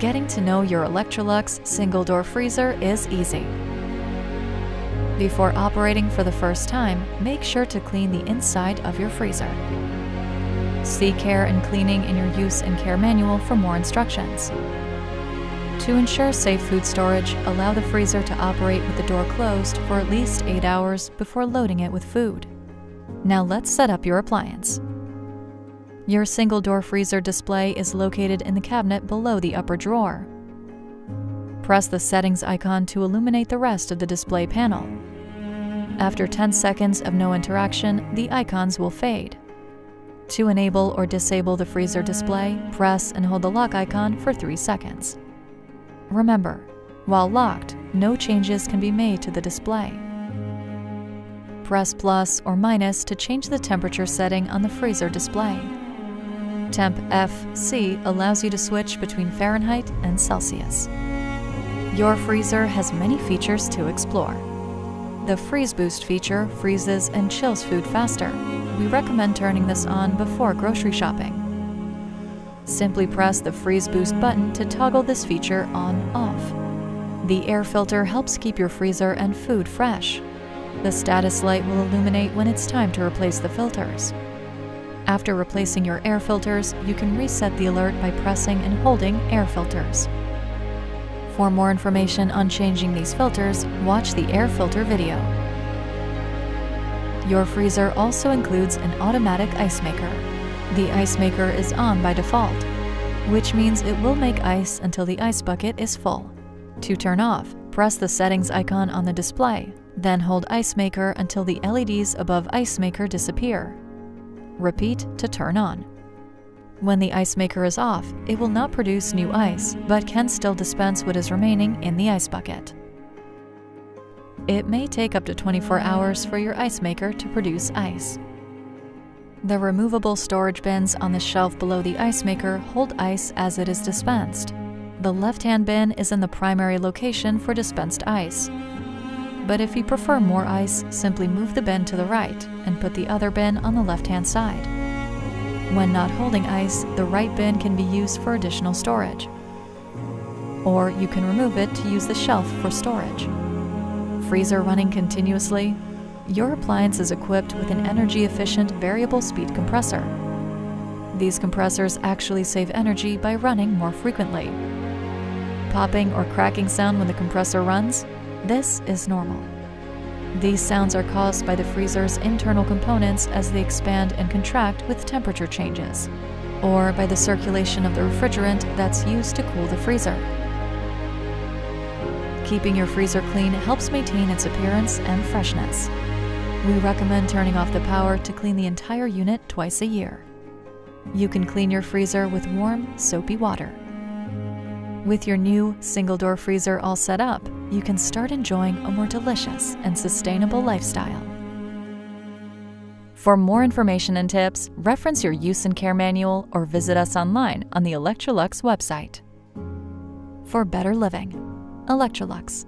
Getting to know your Electrolux single-door freezer is easy. Before operating for the first time, make sure to clean the inside of your freezer. See Care and Cleaning in your Use and Care manual for more instructions. To ensure safe food storage, allow the freezer to operate with the door closed for at least 8 hours before loading it with food. Now let's set up your appliance. Your single-door freezer display is located in the cabinet below the upper drawer. Press the settings icon to illuminate the rest of the display panel. After 10 seconds of no interaction, the icons will fade. To enable or disable the freezer display, press and hold the lock icon for 3 seconds. Remember, while locked, no changes can be made to the display. Press plus or minus to change the temperature setting on the freezer display. Temp FC allows you to switch between Fahrenheit and Celsius. Your freezer has many features to explore. The Freeze Boost feature freezes and chills food faster. We recommend turning this on before grocery shopping. Simply press the Freeze Boost button to toggle this feature on/off. The air filter helps keep your freezer and food fresh. The status light will illuminate when it's time to replace the filters. After replacing your air filters, you can reset the alert by pressing and holding air filters. For more information on changing these filters, watch the air filter video. Your freezer also includes an automatic ice maker. The ice maker is on by default, which means it will make ice until the ice bucket is full. To turn off, press the settings icon on the display, then hold ice maker until the LEDs above ice maker disappear. Repeat to turn on. When the ice maker is off, it will not produce new ice, but can still dispense what is remaining in the ice bucket. It may take up to 24 hours for your ice maker to produce ice. The removable storage bins on the shelf below the ice maker hold ice as it is dispensed. The left-hand bin is in the primary location for dispensed ice. But if you prefer more ice, simply move the bin to the right and put the other bin on the left-hand side. When not holding ice, the right bin can be used for additional storage. Or you can remove it to use the shelf for storage. Freezer running continuously? Your appliance is equipped with an energy-efficient variable speed compressor. These compressors actually save energy by running more frequently. Popping or cracking sound when the compressor runs? This is normal. These sounds are caused by the freezer's internal components as they expand and contract with temperature changes, or by the circulation of the refrigerant that's used to cool the freezer. Keeping your freezer clean helps maintain its appearance and freshness. We recommend turning off the power to clean the entire unit twice a year. You can clean your freezer with warm, soapy water. With your new single-door freezer all set up, you can start enjoying a more delicious and sustainable lifestyle. For more information and tips, reference your Use and Care manual or visit us online on the Electrolux website. For better living, Electrolux.